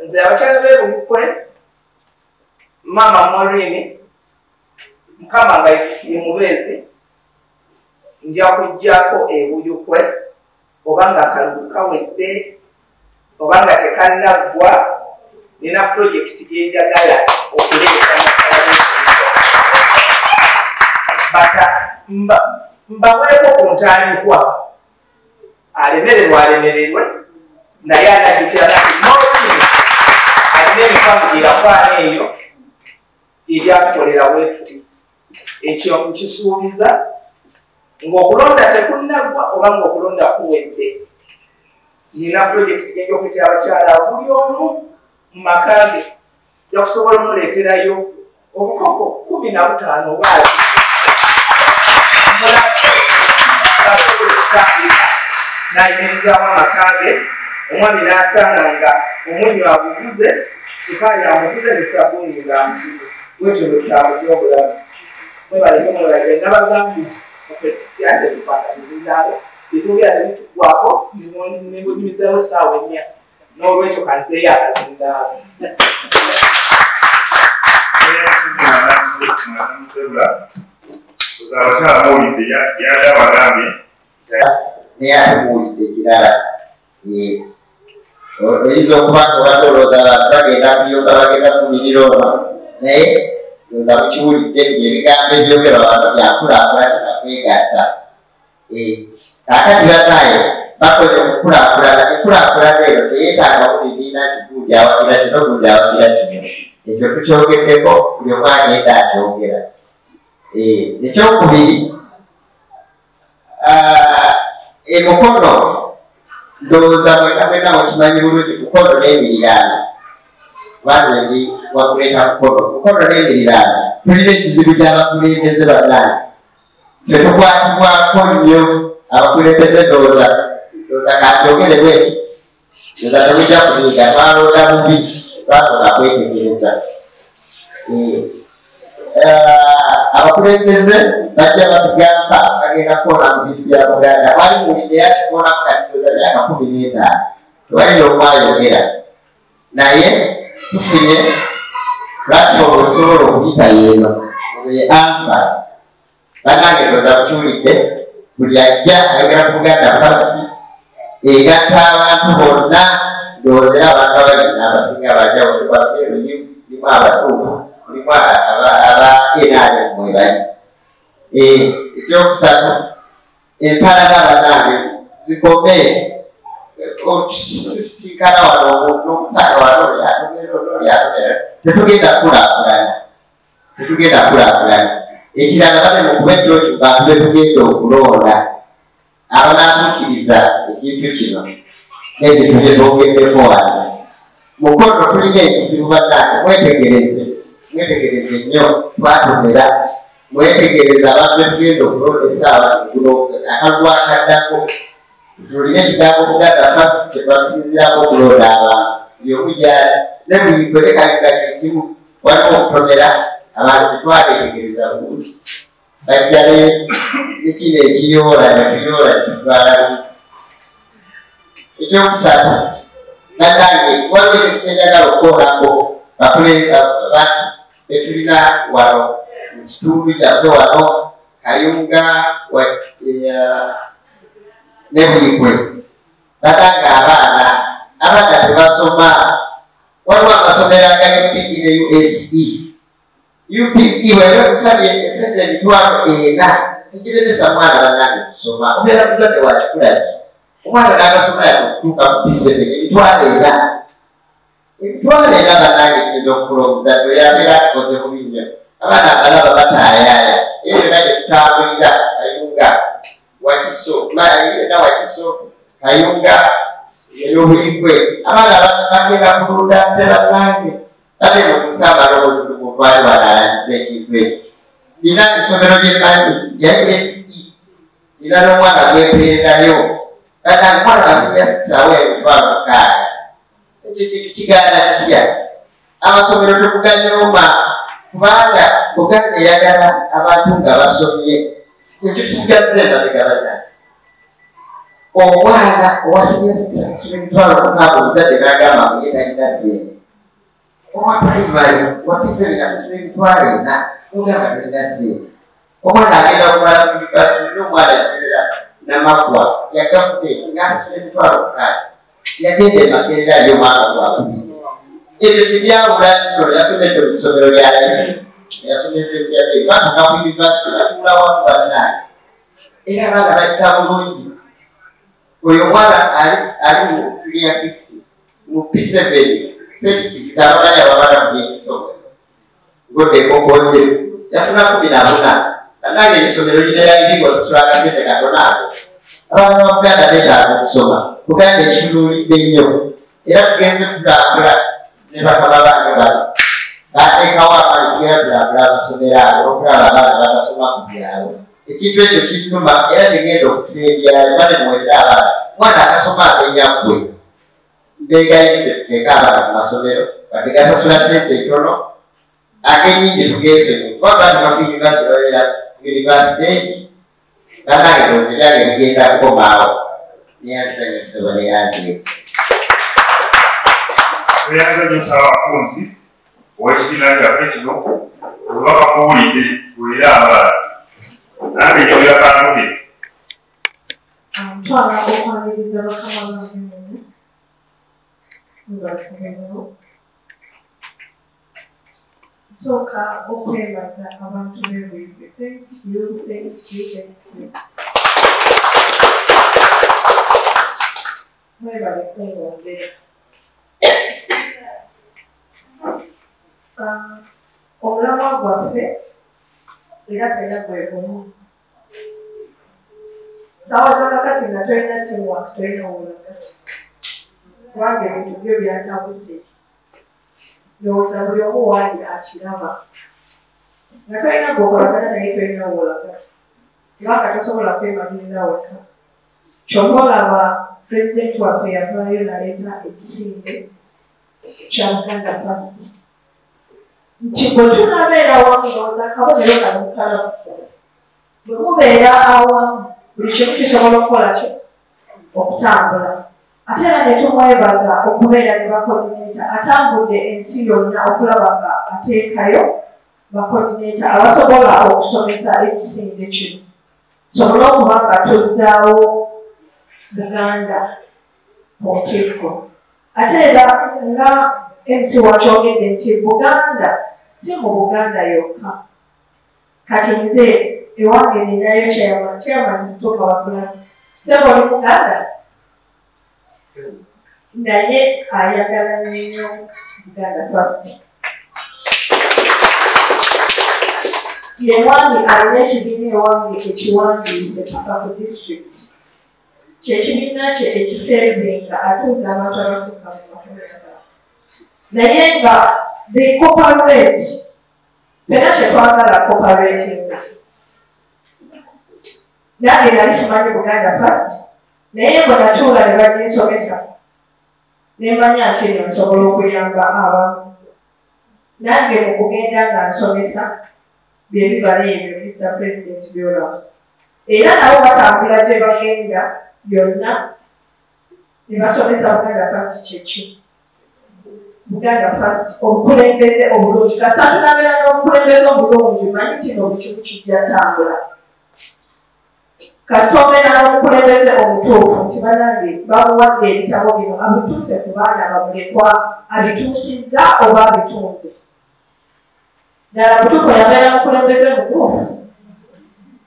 Nze abakyala b'ebulukwe Mama Maureen Mukama nga ye mubeezi nja kuggyako ebulukwe oba nga akalulu kawedde oba nga tekannaggwa. Nina projekiti gye njagala okuleeta mbaweeko ku ntandikwa alemererwe naye anajjukira nati Maureen alina emikwano gye yakwana eyo egyatukolera bwe tuti. Ekyo nkisuubiza ng'okulonda tekunnaggwa oba ng'okulonda kuwedde. Nina projekiti gye njokutya abakyala buli omu mu maka ge yakusobola omuleeterayo obukoko 15 obaazi n'ayimirizaamu amaka ge. Omwami n'asanga nga omunyu aguguze, sukaali amuguze ne sabbuuni ng'amuguze. Bwetyo bwe tutambulira obulamu. Mwebaleke mulage nabagambye okwetisya nti tukwata bizindaalo bitugera tebituggwako nimbonyumizaawo ssaawa 4. N'olwekyo kanzeeyo akazindaalo. Abakyala mawulidde yali abagambye naye atubuulidde ekirala. Oyinza okuba nga obadde olowooza abantu bagenda kuyoga bagenda kumirira ono naye olowooza mukiwulidde ebigambo ebyogerwa abantu byakulaakulana nakwegatta. Kaakati bannaaye bakoze okukulaakulana. Enkulaakulana eyo teyeetaaga mu bibiina gundi awagira kino gundi awagira kino. Ekyo tukyogeddeko buli omu agenda akyogera. Ekyokubiri emukono ndowooza mwena mukimanyi bulungi mukono n'emiriraano. Kubanze ndi wakuleeta mukono n'emiriraano. Tulina ekizibu ky'abakulembeze bannange. Ffe tukwatibwako nnyo abakulembeze ndowooza kanjogere bweti. Ndowooza temujja kuyiga twalonda bubi twasooka kwetegereza. Abakulembeze bajja batugamba bagenda kukola mu bintu bya Buganda. Wali muwulidde yakikolamu kati ndowooza myaka 15. Tewalina omwayogera. Naye tufunye platform osobola okuyita yeeno ye ansa. Bannange ndowooza mukiwulidde. Buli ajja ayogera ku Buganda First egatta abantu bonna. Ndowooza era abantu ababiri abasinga bajja wabyeru limu abatuufu mulimu abaenaane mwe bali. Ekyokusatu empalana bannange zikome okusikana wano n'okusanga wano olyatomera tetugenda kulaakulana. Ekirala bane mukuba ettooki bantu betugenda okulonda abanatuukiriza ekintu kino n'ebintu bye twogeddeko wano. mukono tulina ekizibu bannange mwetegereze nnyo twatomera mwetegereza abantu betugenda okulonda essaawa guno akalwakaddako tulina ekigambo Buganda First kyetwasinzirako okulonda abantu byomujala ne buli kwetekalinga kyekimu waliwo okutomera abantu tetwabetegereza bulungi bajja nekino ekiyoola netuyoola netutwala ekyokusatu bannange waliwo ekintu kyenjagala okukolako abantu betulina wano mu kitundu kyaffe wano Kayunga ne Buikwe batanga abaana tebasoma waliwo amasomero aga UPE ne USE UPE wali okusabye esente emitwalo 4 tekiremesa mwana bannange kusoma obeera muzadde wakikulaki omwana n'agasoma yakutuuka mu P7 emitwalo 4 bannange genda okukula omuzadde oyabeera atukoze bubi nnyo abaana abalaba bataayaaya ebyo byonna bye tutambulira Kayunga Wakiso Kayunga Buikwe abaana bagenda kulunda nte bannange ate mukusa amaloboozi buli muntu ali wanalangiza ekintu ekyo nina essomero ly'emmanyi lya USE nina n'omwana gwepeererayo bannange mwana asinya 6 awo emitwalo 6 ekyo kintu kigaana kitya amasomero temuganyooma kubanga Buganda eyagala abantu nga basomye kyekyo tusigaze emabega bannange omwana owasinya 6 emitwalo 6 omuzadde n'agamba muye talina sente owa primary wapisere yasasula emitwalo 4 ogamba talina sente omwana agenda okumala ku yunivasite n'omwana yasomera Namakwa yagavude ng'asasula emitwalo 6 yagenda emakerera y'omwaka gwakubiri ebyo tebyawula nno yasomedde mu ssomero lya lesi yasomedde muyadde batuka ku yunivasite batuula wamu bannange era abaana bayita bulungi oyo omwana ali mu senior 6 mu P7 senti kizita abaganya babana mu byekisonga ngodde kokonje yafuna 14 bannange essomero libeera liri osasula akasente katono ako abaana ba Buganda beetaaga okusoma Buganda ekitunulidde nnyo era tugenze kutambula ne bakama bange bano bateekawo amaanyi tugenda tulambula amasomero ago okulaba abaana batasoma ku byalo ekintu ekyo kinnuma era kigenda okusembyalo bane muwerera abaana omwana akasoma amenyaggwe mbegayidde tuteeka abaana ku masomero bategasasula sente entono ate nyingi tugeesonyi kuba baatuka ku yunivasite babeera yunivasite egi bannange lozi ebyange bigenda kukomaawo neyanzanyusebo neyanzire tweyanzanyusa abakunzi ow'ekibiina kyaffe kino olubaka kuwulidde tuweere abaana nange nyoyakanuke twala okwaniriza bakama bamene nga tugenero nsooka okwebaza abantu b'ebuikwe thank you. Mwebale kungombera omulamwa gwaffe era pena gwe gumu saawa zakakati nga tolina teamwork tolina wolaga kubanga ebintu byo byatabuse ndowooza buli omu waali akiraba nga tolina gweokolagana naye tolina wolaga kubanga tosobola kwemalirira weka kyova olaba pulezidenti waffe yavaayo naleeta ekisinde kya Buganda First nti bwe tunabeera awamu ndowooza akabonero kano mukalamu bwe mubeera awamu buli kimu kisobola okukola kyo okutambula ate era ne tumwebaza okubeera ne bakoordinator atambudde ensi yonna okulaba nga ateekayo bakoordinator abasobola okusomesa ekisinde kino tusobole okuba nga tuzzaawo Buganda mu ntikko ate era nga MC wakyogedde nti Buganda si mu Buganda yokka kati nze ewange ninayo chairman Stoka Wabulamu sebo oli Buganda naye ayagala nnyo Buganda First yewange alina ekibiina ewange ekiwandiise paka ku district kyekibiina kye ekiserbinga atuuza abantu abasukka mu makomera naye nga the corporate pena kyetwagala cooperating nange nali simanyi Buganda First naye bwe natuula ne banyinsomesa ne manya nti eno nsobola okuyamba abamu nange mu kugenda nga nsomesa bye bibala ebyo Mr. President byolaba era nabo batambula gye bagenda byonna ne basomesa Buganda First kyeki Buganda First obukulembeze obulungi kasita tunabeera n'obukulembeze obulungi manyi kino bukimu kijja tambula kasita obeera n'obukulembeze obutuufu nti banange bamuwadde ebitabo bino abituuse ku baana bamulekwa abituusizza oba abitunze ddala butuufu yabeera n'obukulembeze butuufu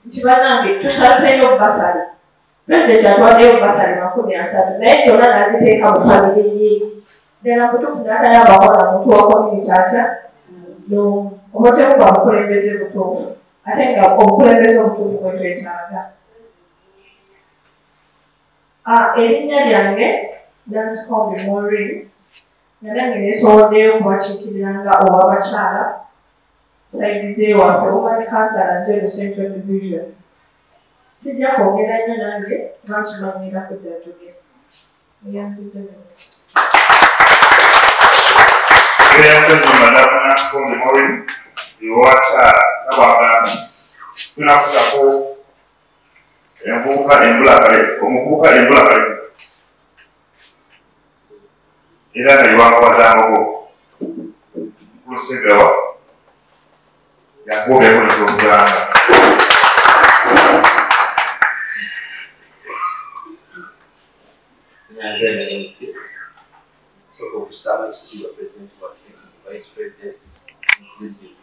nti banange tusaseeyo basale pulezidenti atwaddeyo basale 30 naye zonna naziteeka mu famire ye ddala butuufu n'atayambako na muntu wa community atya obutemu bwa bukulembeze butuufu ate nga obukulembeze obutuufu bwe twetaaga erinnya lyange Nansikombi Maureen nga nange nesoboddeyo kubakiikiriranga ow'abakyala saidize waffe Women Council Njero Central Division sijja kwogera nnyo nange lwakimanyira ku ddatuge eyanzize neza Madamu Nansikombi Maureen ow'abakyala n'abaganda tunakusako omuvubuka embulakale era nga yewakawazambogo kulusegawa yakuobyako nekyobuganda soka okusaba ekitiibwa pulezidenti waffe vice president executive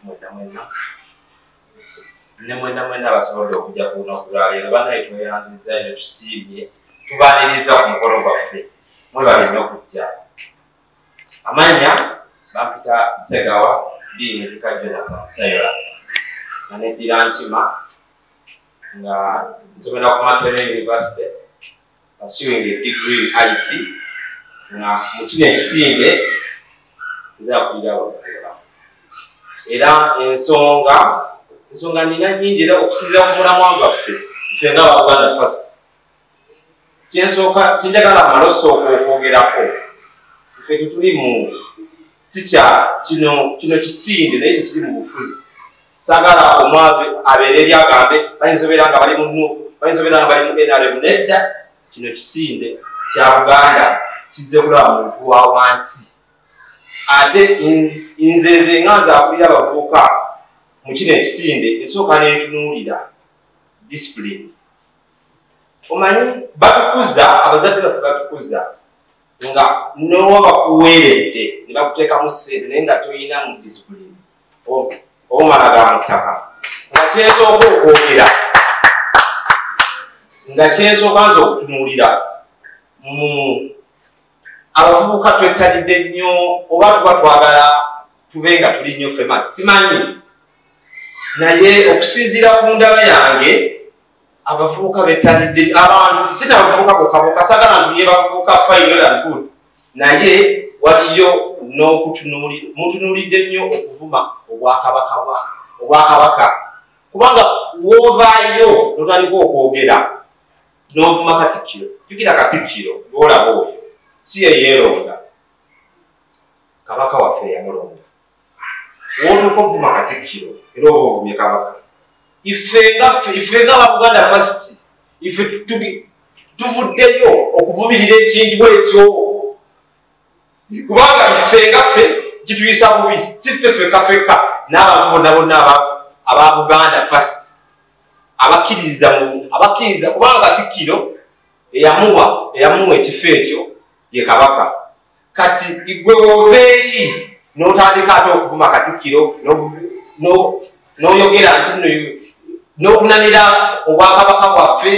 mwena basobodde okujja ku lunaku lwaleero banaye tweyanziza ebyo tusiimye tubaaniriza ku mukolo gwaffe mwebalina okujja amanya bampita Segawa Biinzika Jonathan Cyrus nga neddira Nkima nga nsomera ku Makerere University pursuing a degree in IT nga mu kino ekisinde nzakulira abakola era ensonga nina nnyingi era okusinziira ku mulamwa gwaffe ffe nga Buganda First kinjagala amala osooka okwogerako ffe tetuli mu sikya kino kisinde naye kyekiri mu bufuzi saagala omwavu abeere eri agambe bayinza nga bali mu NRM nedda kino kisinde kya Buganda kizze kulaba muntu wa wansi ate nze nga nzaakulira abavubuka mu kino ekisinde nsooka nentunuulira discipline omanyi batukuza abazadde baffe batukuza nga nowa bakuweeredde ne bakuteekamu ssente naye nga toyina mu discipline omala ga mu ttaka nga kyensooka okwogera nga kyensooka nze okutunuulira abavubuka twettalidde nnyo oba tuba twagala tube nga tuli nnyo fema simanyi naye okusinziira ku ndaba yange abavubuka bettalidde abantu sinabavubuka bokaboka sagala ntuye bavubuka fine and good naye waliyo mutunuulidde nnyo okuvuma obwakabaka kubanga woovaayo notandika okwogera n'ovuma Katikkiro jjukira Katikkiro ng'olaba oyo si ye yeeronda kabaka waffe yamulonda wootuuka ovuma Katikkiro era oba ovumye kabaka ife nga Buganda First ife tuvuddeyo okuvumirira ekintu ekyo kubanga ife nga ffe kituyisa bubi si ffe feka n'abantu bonna bonna aba Buganda First abakkiriza kubanga Katikkiro eyamuwa ekifo ekyo ye kabaka kati igwe woveeri n'otandika ate okuvuma Katikkiro n'oyogera nti n'obunamira obwakabaka bwaffe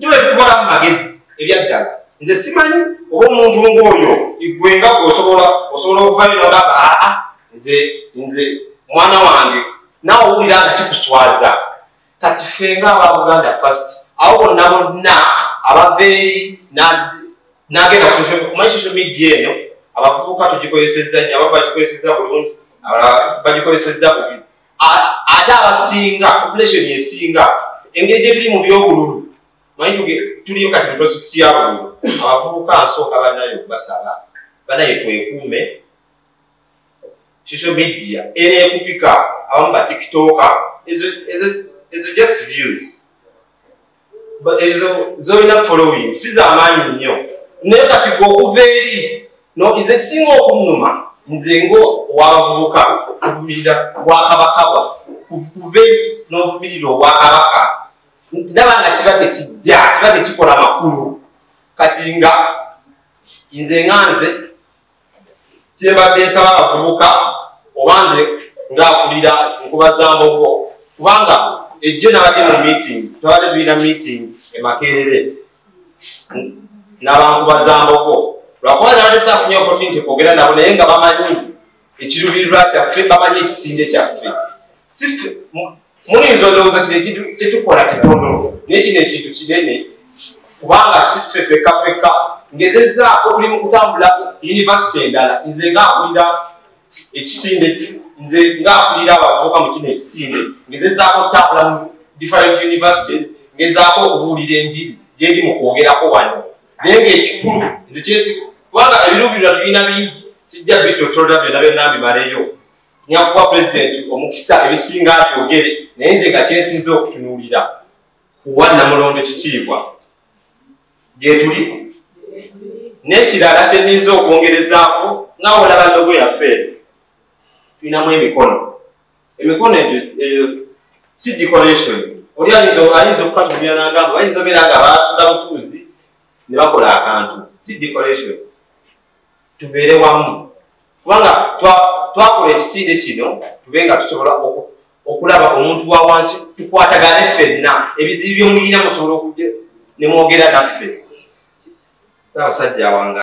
tube tukola mu magezi ebyaddala nze simanyi oba omuntu ng'oyo igwe nga osobola okuvayo n'ogamba nze mwana wange naawe owulira nga kikuswaza kati ffe ng'aba Buganda First awo bonna abaveeri n'agenda kumanyi social media eno abavubuka tugikozesezza nnyo abamu bagikozesezza bulungi abalala bagikozesezza bubi ate abasinga population esinga engeri gye tuli mu byobululu manyi tuliyo kati mu prosesi ya bululu abavubuka nsooka bannayo basala bannaye twekuume social media enekupika abamu ba tiktoka ezo just views ezo zolina following si z'amaanyi nnyo naye kati gwe okuva eri no nze kisinga okunnuma nze ng'owabavubuka kuvumirira bwakabaka bwaffe kuva eri n'ovumirira obwakabaka ndaba nga kiba tekijja kiba tekikola makulu kati nga nze kyembadde nsaba abavubuka oba nze ng'akulira nkubazambogo kubanga ejjo nabadde mu meeting twabadde tulina meeting e Makerere n'abankubazambogo lwakuba nabadde saafunye opportunity kwogera nabo naye nga bamanyi ekiruubirirwa kyaffe bamanyi ekisinde kyaffe sife muyinza olowooza kino kyetukola kitono naye kino ekintu kinene kubanga siffe fekka ngezezzaako tuli mu kutambula yunivasite endala nze ng'akulira ekisinde nze ng'akulira abavubuka mu kino ekisinde ngezezzaako okutambula mu different universities ngezaako okubuulira enjiri gyeri mu kwogerako wano naye ng'ekikulu nze kyesi kubanga ebiruubirirwa tulina bingi sijja bitotola byonna byonna mbimaleyo nyakuba pulezidenti omukisa ebisinga byogere naye nze nga kyensinze okutunuulira kuwa Namulondo kitiibwa gyetuli n'ekirala kyennyinza okwongerezaako nga olaba ndogo yaffe tulinamu emikono si decoration oli ayinza okukatumira nagamba bayinza obeera nga batunda butuuzi ne bakola akantu si decoration tubeere wamu kubanga twakola ekisinde kino tube nga tusobola okulaba omuntu wa wansi tukwatagane ffenna ebizibu by'omulina musobola okujja ne mwogera naffe Saabasajja wange